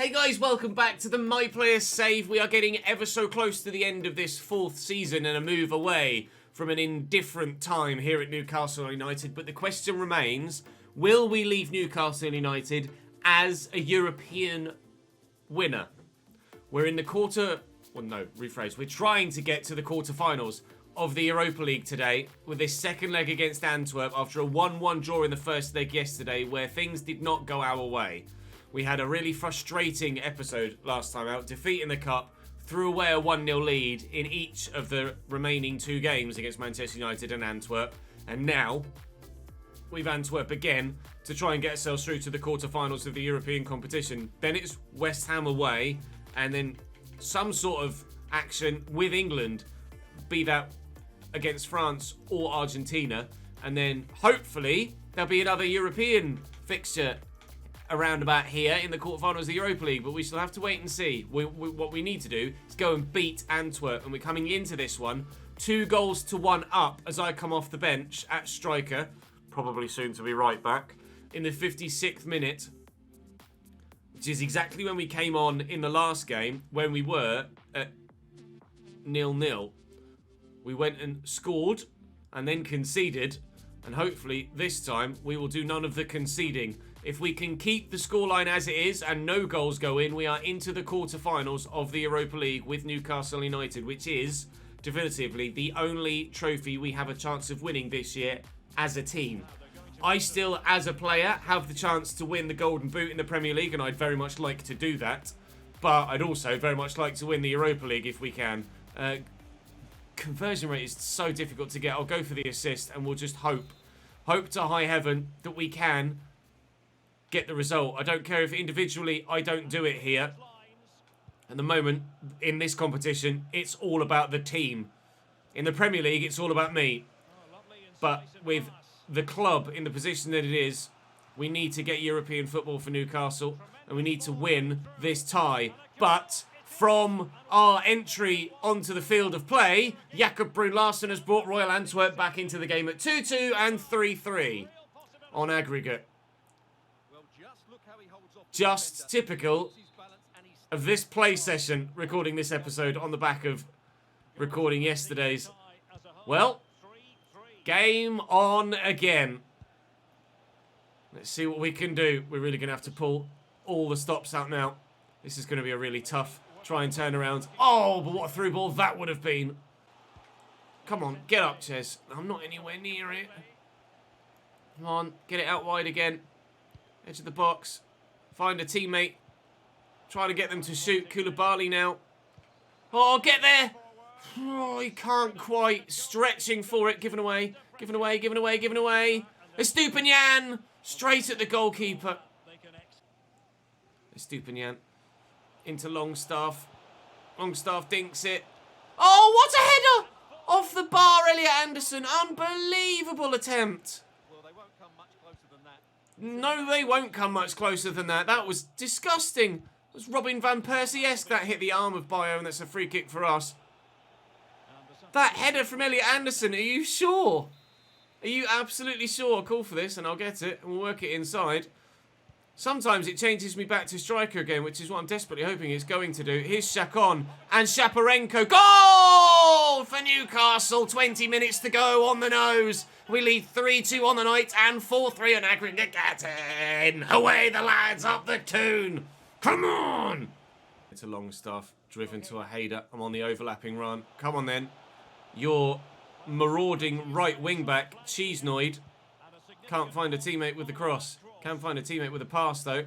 Hey guys, welcome back to the My Player Save. We are getting ever so close to the end of this 4th season and a move away from an indifferent time here at Newcastle United. But the question remains, will we leave Newcastle United as a European winner? We're in the we're trying to get to the quarterfinals of the Europa League today with this second leg against Antwerp after a 1-1 draw in the first leg yesterday where things did not go our way. We had a really frustrating episode last time out, defeating the Cup, threw away a 1-0 lead in each of the remaining 2 games against Manchester United and Antwerp. And now, we've Antwerp again to try and get ourselves through to the quarterfinals of the European competition. Then it's West Ham away, and then some sort of action with England, be that against France or Argentina. And then, hopefully, there'll be another European fixture around about here in the quarterfinals of the Europa League, but we still have to wait and see. What we need to do is go and beat Antwerp, and we're coming into this one 2-1 up as I come off the bench at striker, probably soon to be right back, in the 56th minute, which is exactly when we came on in the last game when we were at 0-0. We went and scored and then conceded, and hopefully this time we will do none of the conceding. If we can keep the scoreline as it is and no goals go in, we are into the quarterfinals of the Europa League with Newcastle United, which is definitively the only trophy we have a chance of winning this year as a team. I still, as a player, have the chance to win the Golden Boot in the Premier League, and I'd very much like to do that. But I'd also very much like to win the Europa League if we can. Conversion rate is so difficult to get. I'll go for the assist, and we'll just hope to high heaven that we can get the result. I don't care if individually I don't do it here. At the moment, in this competition, it's all about the team. In the Premier League, it's all about me. But with the club in the position that it is, we need to get European football for Newcastle, and we need to win this tie. But from our entry onto the field of play, Jakob Brun-Larsen has brought Royal Antwerp back into the game at 2-2 and 3-3 on aggregate. Just typical of this play session, recording this episode on the back of recording yesterday's. Well, game on again. Let's see what we can do. We're really going to have to pull all the stops out now. This is going to be a really tough try and turn around. Oh, but what a through ball that would have been. Come on, get up, Ches. I'm not anywhere near it. Come on, get it out wide again. Edge of the box. Find a teammate. Try to get them to shoot. Koulibaly now. Oh, get there. Oh, he can't quite. Stretching for it. Given away. Given away, given away, given away. Ep71. Straight at the goalkeeper. Ep71. Into Longstaff. Longstaff dinks it. Oh, what a header! Off the bar, Elliot Anderson. Unbelievable attempt. No, they won't come much closer than that. That was disgusting. It was Robin Van Persie-esque that hit the arm of Bio, and that's a free kick for us. That header from Elliot Anderson, are you sure? Are you absolutely sure? I'll call for this, and I'll get it, and we'll work it inside. Sometimes it changes me back to striker again, which is what I'm desperately hoping it's going to do. Here's Chacon and Shaparenko. Goal for Newcastle. 20 minutes to go on the nose. We lead 3-2 on the night and 4-3 on aggregate. Away the lads, up the tune. Come on. It's a Longstaff driven to a header. I'm on the overlapping run. Come on then. Your marauding right wing back, Chesnoid, can't find a teammate with the cross. Can find a teammate with a pass, though.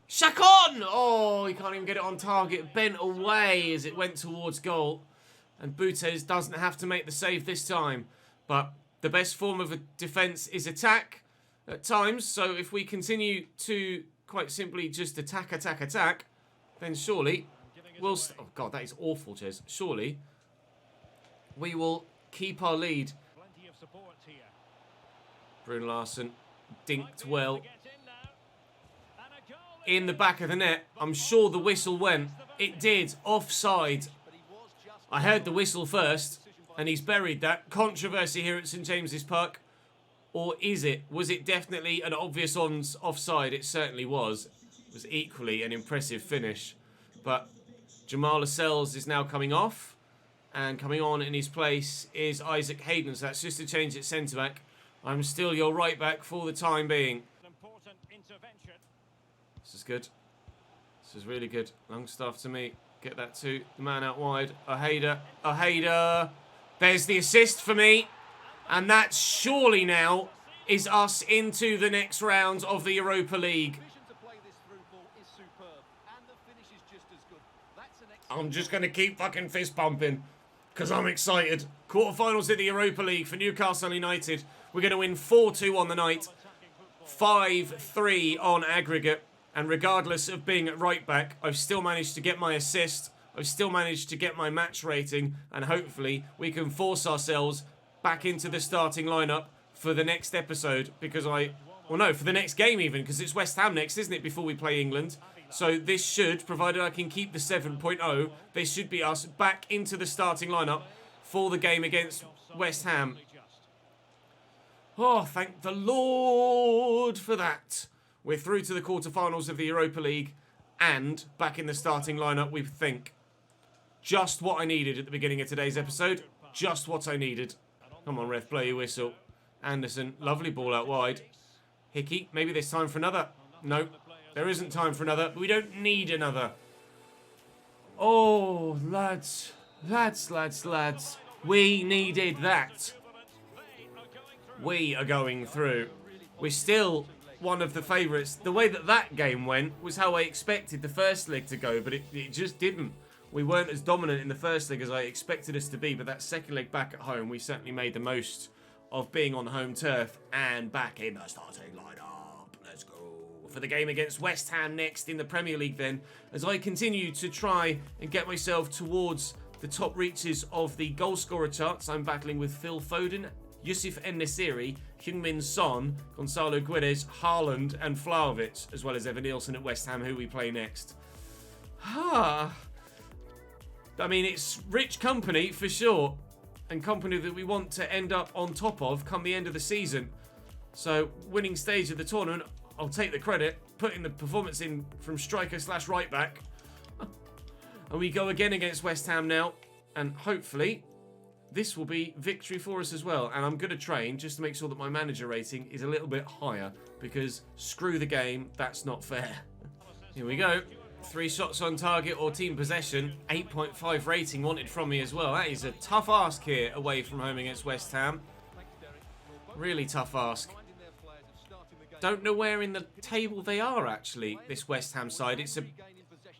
Chacon! Oh, he can't even get it on target. Bent away as it went towards goal. And Boutez doesn't have to make the save this time. But the best form of a defence is attack at times. So if we continue to quite simply just attack, then surely we'll... Oh, God, that is awful, Ches. Surely we will keep our lead. Brun-Larsen dinked well in the back of the net. I'm sure the whistle went. It did. Offside. I heard the whistle first, and he's buried that. Controversy here at St James's Park. Or is it? Was it definitely an obvious offside? It certainly was. was equally an impressive finish. But Jamal Lascelles is now coming off. And coming on in his place is Isaac Hayden. So that's just a change at centre-back. I'm still your right-back for the time being. This is good. This is really good. Longstaff to me. Get that to the man out wide. Ojeda. There's the assist for me. And that surely now is us into the next round of the Europa League. I'm just going to keep fucking fist pumping because I'm excited. Quarterfinals of the Europa League for Newcastle United. We're going to win 4-2 on the night. 5-3 on aggregate. And regardless of being at right back, I've still managed to get my assist. I've still managed to get my match rating. And hopefully we can force ourselves back into the starting lineup for the next episode. Because for the next game even. Because it's West Ham next, isn't it, before we play England. So this should, provided I can keep the 7.0, this should be us back into the starting lineup for the game against West Ham. Oh, thank the Lord for that. We're through to the quarterfinals of the Europa League and back in the starting lineup, we think. Just what I needed at the beginning of today's episode. Just what I needed. Come on, ref, blow your whistle. Anderson, lovely ball out wide. Hickey, maybe there's time for another. No. There isn't time for another, but we don't need another. Oh, lads. We needed that. We are going through. We're still one of the favourites. The way that game went was how I expected the first leg to go, but it just didn't. We weren't as dominant in the first leg as I expected us to be, but that second leg back at home, we certainly made the most of being on home turf and back in the starting lineup. Let's go. For the game against West Ham next in the Premier League then, as I continue to try and get myself towards the top reaches of the goal scorer charts. I'm battling with Phil Foden, Yusuf En-Nesyri, Heung-min Son, Gonzalo Guedes, Haaland and Vlahovic, as well as Evan Nielsen at West Ham, who we play next. I mean, it's rich company for sure, and company that we want to end up on top of come the end of the season. So, winning stage of the tournament, I'll take the credit, putting the performance in from striker / right back. And we go again against West Ham now. And hopefully, this will be victory for us as well. And I'm going to train just to make sure that my manager rating is a little bit higher. Because screw the game, that's not fair. Here we go. 3 shots on target or team possession. 8.5 rating wanted from me as well. That is a tough ask here away from home against West Ham. Really tough ask. Don't know where in the table they are, actually, this West Ham side. It's a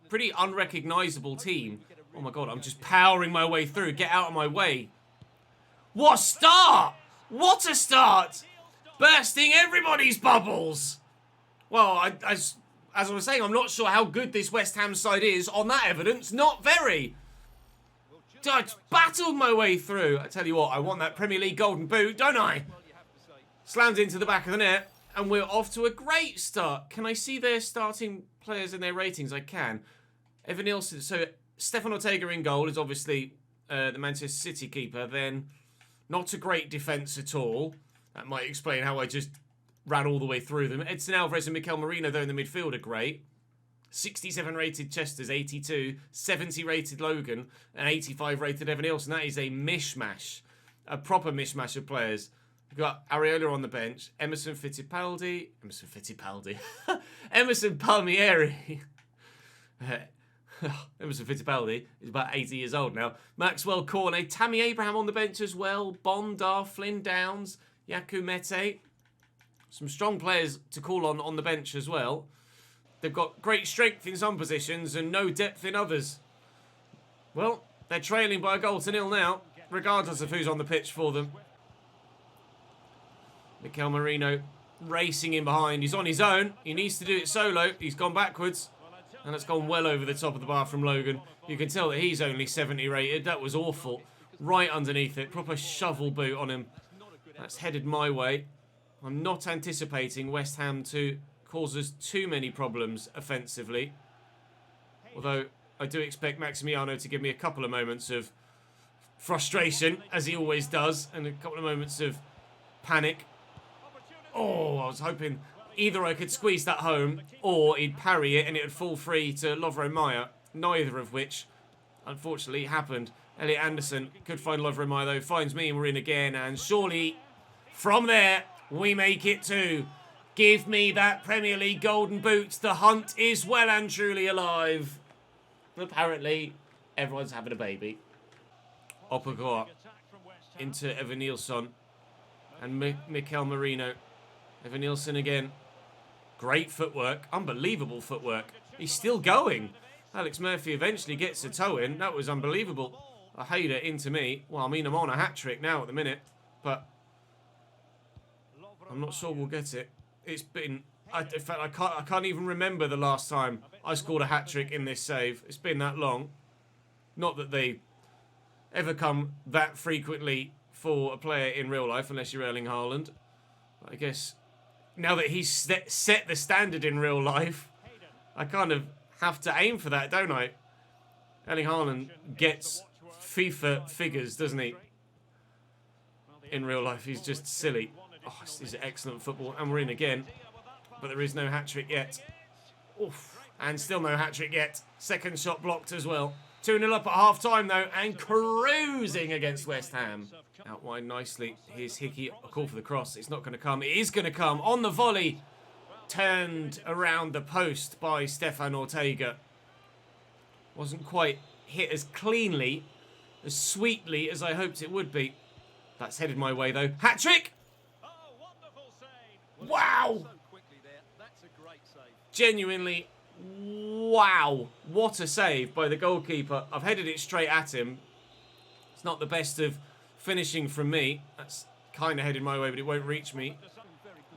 pretty unrecognisable team. Oh, my God, I'm just powering my way through. Get out of my way. What a start! What a start! Bursting everybody's bubbles! Well, as I was saying, I'm not sure how good this West Ham side is. On that evidence, not very. I battled my way through. I tell you what, I want that Premier League golden boot, don't I? Slammed into the back of the net. And we're off to a great start. Can I see their starting players and their ratings? I can. Evan Nielsen. So, Stefan Ortega in goal is obviously the Manchester City keeper. Then, not a great defence at all. That might explain how I just ran all the way through them. Edson Alvarez and Mikel Merino, though, in the midfield are great. 67 rated Chester's, 82. 70 rated Logan. And 85 rated Evan Nielsen. That is a mishmash. A proper mishmash of players. We've got Areola on the bench, Emerson Palmieri. Emerson Fittipaldi is about 80 years old now. Maxwell Cornet, Tammy Abraham on the bench as well, Bondar, Flynn Downs, Yaku Mete. Some strong players to call on the bench as well. They've got great strength in some positions and no depth in others. Well, they're trailing by a goal to 0 now, regardless of who's on the pitch for them. Mikel Merino racing in behind. He's on his own. He needs to do it solo. He's gone backwards. And it's gone well over the top of the bar from Logan. You can tell that he's only 70 rated. That was awful. Right underneath it. Proper shovel boot on him. That's headed my way. I'm not anticipating West Ham to cause us too many problems offensively. Although I do expect Maximiano to give me a couple of moments of frustration, as he always does. And a couple of moments of panic. Oh, I was hoping either I could squeeze that home or he'd parry it and it would fall free to Lovro Mayer. Neither of which, unfortunately, happened. Elliot Anderson could find Lovro Mayer, though. Finds me and we're in again. And surely, from there, we make it too. Give me that Premier League golden boot. The hunt is well and truly alive. Apparently, everyone's having a baby. Opagor into Evan Nilsson and Mikel Merino. Evan Nilsson again. Great footwork. Unbelievable footwork. He's still going. Alex Murphy eventually gets a toe in. That was unbelievable. A header into me. Well, I mean, I'm on a hat-trick now at the minute. But I'm not sure we'll get it. It's been... in fact, I can't even remember the last time I scored a hat-trick in this save. It's been that long. Not that they ever come that frequently for a player in real life, unless you're Erling Haaland. But I guess now that he's set the standard in real life, I kind of have to aim for that, don't I? Erling Haaland gets FIFA figures, doesn't he? In real life, he's just silly. Oh, this is excellent football, and we're in again. But there is no hat-trick yet. Oof. And still no hat-trick yet. Second shot blocked as well. 2-0 up at half-time, though, and cruising against West Ham. Out wide nicely. Here's Hickey. A call for the cross. It's not going to come. It is going to come. On the volley. Turned around the post by Stefan Ortega. Wasn't quite hit as cleanly, as sweetly as I hoped it would be. That's headed my way, though. Hat-trick! Wow! Genuinely, wow. What a save by the goalkeeper. I've headed it straight at him. It's not the best of finishing from me. That's kind of headed my way, but it won't reach me.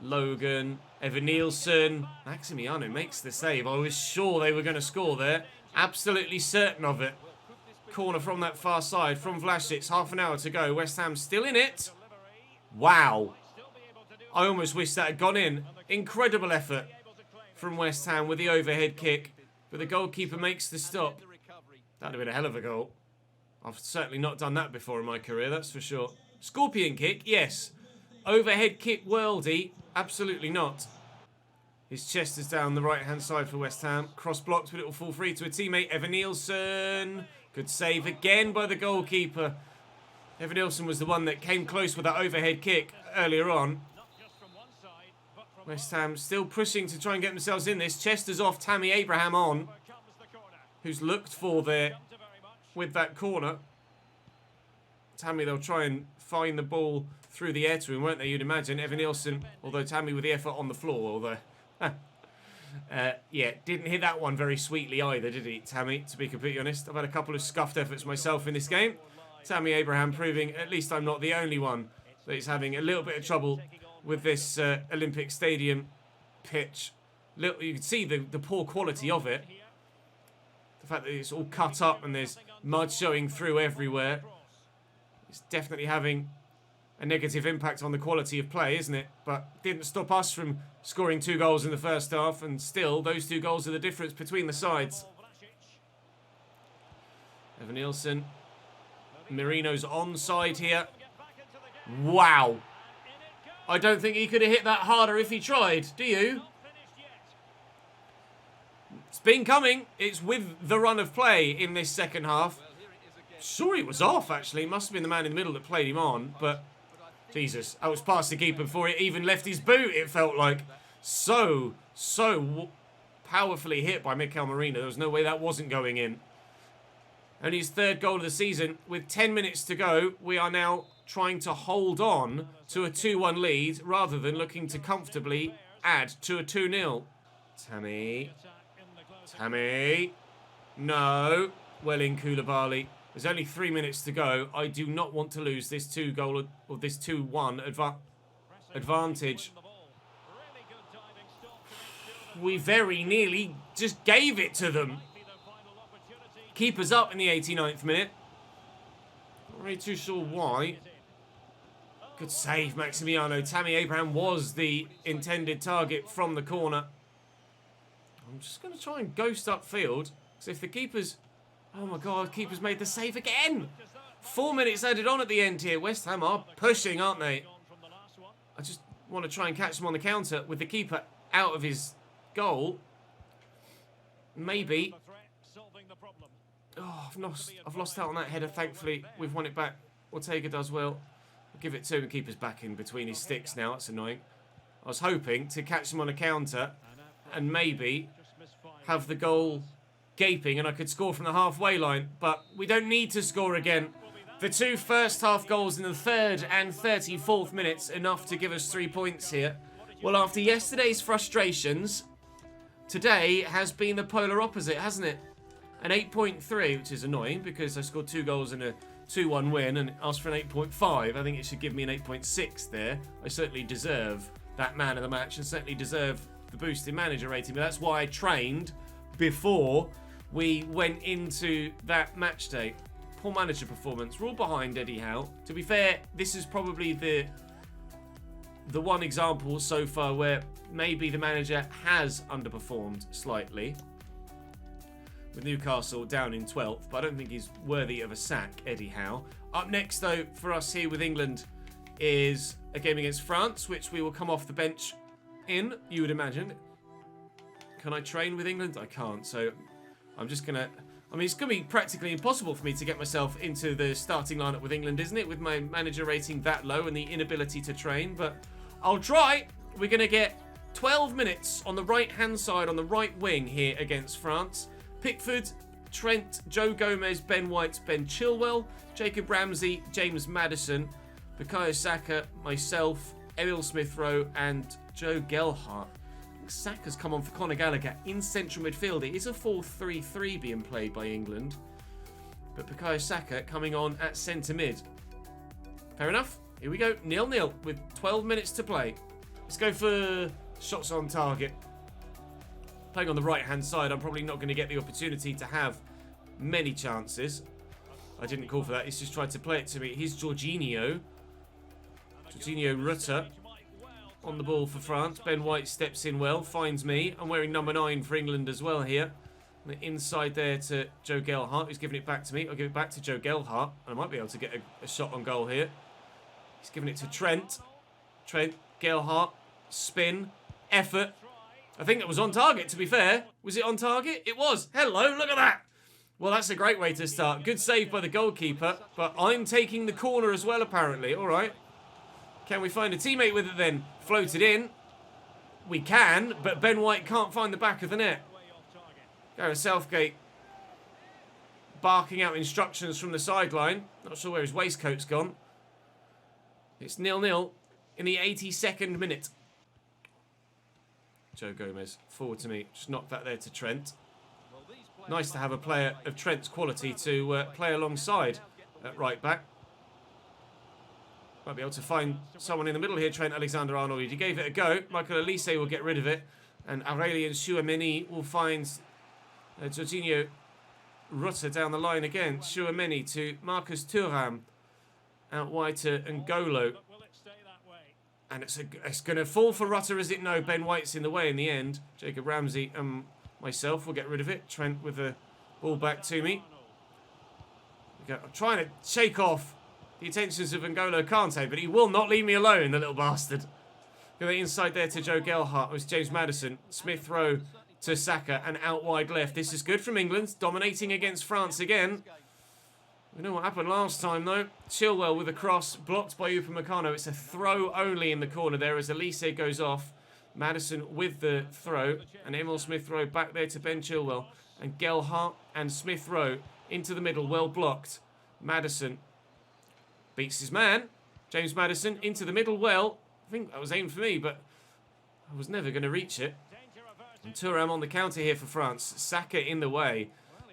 Logan, Evan Nilsson. Maximiano makes the save. I was sure they were going to score there. Absolutely certain of it. Corner from that far side from Vlasic. Half an hour to go. West Ham still in it. Wow. I almost wish that had gone in. Incredible effort from West Ham with the overhead kick. But the goalkeeper makes the stop. That would have been a hell of a goal. I've certainly not done that before in my career, that's for sure. Scorpion kick, yes. Overhead kick worldy, absolutely not. His chest is down the right-hand side for West Ham. Cross blocked, but it will fall free to a teammate. Evan Nilsson. Good save again by the goalkeeper. Evan Nilsson was the one that came close with that overhead kick earlier on. West Ham still pushing to try and get themselves in this. Chester's off, Tammy Abraham on. Who's looked for there with that corner. Tammy, they'll try and find the ball through the air to him, won't they, you'd imagine. Evan Nilsson, although Tammy with the effort on the floor, although... yeah, didn't hit that one very sweetly either, did he, Tammy, to be completely honest. I've had a couple of scuffed efforts myself in this game. Tammy Abraham proving at least I'm not the only one that is having a little bit of trouble with this Olympic Stadium pitch. You can see the poor quality of it. The fact that it's all cut up and there's mud showing through everywhere. It's definitely having a negative impact on the quality of play, isn't it? But didn't stop us from scoring 2 goals in the first half, and still, those 2 goals are the difference between the sides. Evan Nilsson. Merino's onside here. Wow. I don't think he could have hit that harder if he tried, do you? It's been coming. It's with the run of play in this second half. Sure he was off, actually. Must have been the man in the middle that played him on, but... Jesus, I was past the keeper before it even left his boot, it felt like. So powerfully hit by Mikel Merino. There was no way that wasn't going in. Only his 3rd goal of the season. With 10 minutes to go, we are now trying to hold on to a 2-1 lead rather than looking to comfortably add to a 2-0. Tammy. No. Well in Koulibaly. There's only 3 minutes to go. I do not want to lose this 2-goal or this 2-1 advantage. We very nearly just gave it to them. Keeper's up in the 89th minute. Not really too sure why. Good save, Maximiano. Tammy Abraham was the intended target from the corner. I'm just going to try and ghost upfield. Because if the keeper's... Oh my God, keeper's made the save again. 4 minutes added on at the end here. West Ham are pushing, aren't they? I just want to try and catch them on the counter with the keeper out of his goal. Maybe. Oh, I've lost out on that header. Thankfully, we've won it back. Ortega does well. I'll give it to him and keep us back in between his sticks now. That's annoying. I was hoping to catch him on a counter and maybe have the goal gaping and I could score from the halfway line. But we don't need to score again. The 2 first half goals in the 3rd and 34th minutes, enough to give us 3 points here. Well, after yesterday's frustrations, today has been the polar opposite, hasn't it? An 8.3, which is annoying because I scored 2 goals in a 2-1 win and asked for an 8.5. I think it should give me an 8.6 there. I certainly deserve that man of the match and certainly deserve the boost in manager rating. But that's why I trained before we went into that match day. Poor manager performance. We're all behind Eddie Howe. To be fair, this is probably the one example so far where maybe the manager has underperformed slightly. With Newcastle down in 12th, but I don't think he's worthy of a sack, Eddie Howe. Up next, though, for us here with England is a game against France, which we will come off the bench in, you would imagine. Can I train with England? I can't, so I'm just going to... I mean, it's going to be practically impossible for me to get myself into the starting lineup with England, isn't it? With my manager rating that low and the inability to train, but I'll try. We're going to get 12 minutes on the right-hand side, on the right wing here against France. Pickford, Trent, Joe Gomez, Ben White, Ben Chilwell, Jacob Ramsey, James Maddison, Bukayo Saka, myself, Emil Smith-Rowe, and Joe Gelhardt. Saka's come on for Conor Gallagher in central midfield. It is a 4-3-3 being played by England, but Bukayo Saka coming on at centre mid. Fair enough. Here we go, 0-0 with 12 minutes to play. Let's go for shots on target. Playing on the right-hand side, I'm probably not going to get the opportunity to have many chances. I didn't call for that. He's just tried to play it to me. Here's Jorginho. Jorginho Rutter on the ball for France. Ben White steps in well, finds me. I'm wearing number 9 for England as well here. And the inside there to Joe Gelhardt, who's giving it back to me. I'll give it back to Joe Gelhardt, and I might be able to get a shot on goal here. He's giving it to Trent. Trent, Gelhardt, spin, effort. I think that was on target, to be fair. Was it on target? It was. Hello, look at that. Well, that's a great way to start. Good save by the goalkeeper, but I'm taking the corner as well, apparently. All right. Can we find a teammate with it then? Floated in. We can, but Ben White can't find the back of the net. Gareth Southgate barking out instructions from the sideline. Not sure where his waistcoat's gone. It's 0-0 in the 82nd minute. Joe Gomez, forward to me. Just knocked that there to Trent. Nice to have a player of Trent's quality to play alongside at right back. Might be able to find someone in the middle here, Trent Alexander-Arnold. He gave it a go. Michael Olise will get rid of it. And Aurelien Chouameni will find Jorginho Rutter down the line again. Chouameni to Marcus Thuram. Out wide to N'Golo. And it's going to fall for Rutter, is it? No, Ben White's in the way in the end. Jacob Ramsey and myself will get rid of it. Trent with the ball back to me. I'm trying to shake off the attentions of N'Golo Kante, but he will not leave me alone, the little bastard. Go inside there to Joe Gelhardt. It was James Maddison. Smith-Rowe to Saka and out wide left. This is good from England. Dominating against France again. We know what happened last time, though. Chilwell with a cross, blocked by Upamecano. It's a throw only in the corner there as Olise goes off. Maddison with the throw. And Emil Smith-Rowe back there to Ben Chilwell. And Gelhardt and Smith-Rowe into the middle, well blocked. Maddison beats his man. James Maddison into the middle, well. I think that was aimed for me, but I was never going to reach it. And Thuram on the counter here for France. Saka in the way.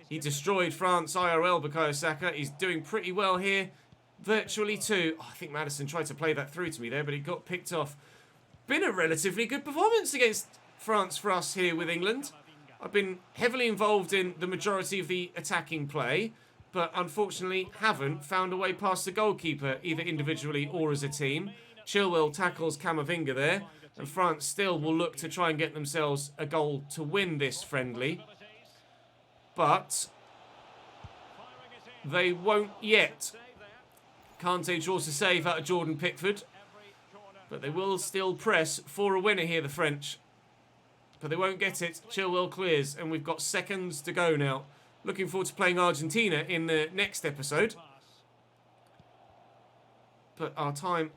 He destroyed France IRL, Bukayo Saka. He's doing pretty well here. Virtually too. Oh, I think Maddison tried to play that through to me there, but he got picked off. Been a relatively good performance against France for us here with England. I've been heavily involved in the majority of the attacking play, but unfortunately haven't found a way past the goalkeeper, either individually or as a team. Chilwell tackles Camavinga there, and France still will look to try and get themselves a goal to win this friendly. But they won't yet. Kante draws a save out of Jordan Pickford. But they will still press for a winner here, the French. but they won't get it. Chilwell clears, and we've got seconds to go now. Looking forward to playing Argentina in the next episode. But our time...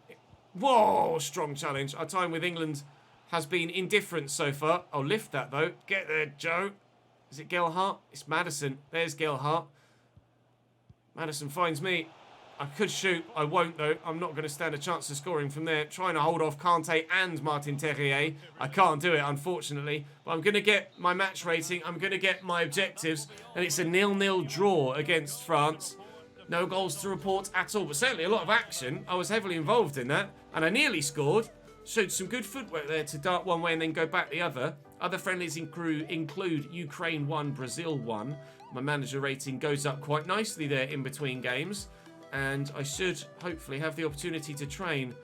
Whoa, strong challenge. Our time with England has been indifferent so far. I'll lift that, though. Get there, Joe. Is it Gelhardt? It's Maddison. There's Gelhardt. Maddison finds me. I could shoot. I won't, though. I'm not going to stand a chance of scoring from there. Trying to hold off Kante and Martin Terrier. I can't do it, unfortunately. But I'm going to get my match rating. I'm going to get my objectives. And it's a 0-0 draw against France. No goals to report at all. But certainly a lot of action. I was heavily involved in that. And I nearly scored. Showed some good footwork there to dart one way and then go back the other. Other friendlies include Ukraine 1, Brazil 1. My manager rating goes up quite nicely there in between games. And I should hopefully have the opportunity to train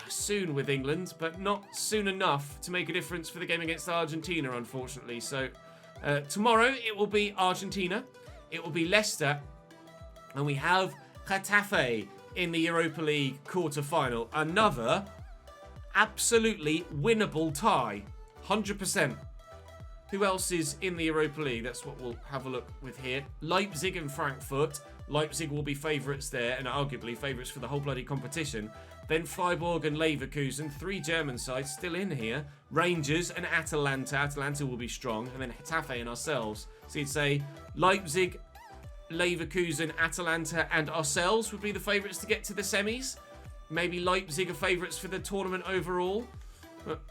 soon with England, but not soon enough to make a difference for the game against Argentina, unfortunately. So tomorrow it will be Argentina, it will be Leicester, and we have Getafe in the Europa League quarter-final. Another absolutely winnable tie, 100%. Who else is in the Europa League? That's what we'll have a look with here. Leipzig and Frankfurt. Leipzig will be favourites there, and arguably favourites for the whole bloody competition. Then Freiburg and Leverkusen, 3 German sides still in here. Rangers and Atalanta. Atalanta will be strong. And then Getafe and ourselves. So you'd say Leipzig, Leverkusen, Atalanta and ourselves would be the favourites to get to the semis. Maybe Leipzig are favourites for the tournament overall.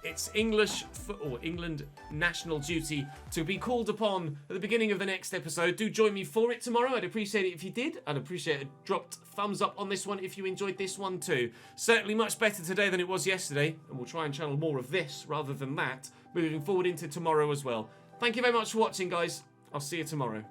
It's England national duty to be called upon at the beginning of the next episode. Do join me for it tomorrow. I'd appreciate it if you did. I'd appreciate a dropped thumbs up on this one if you enjoyed this one too. Certainly much better today than it was yesterday, and we'll try and channel more of this rather than that moving forward into tomorrow as well. Thank you very much for watching, guys. I'll see you tomorrow.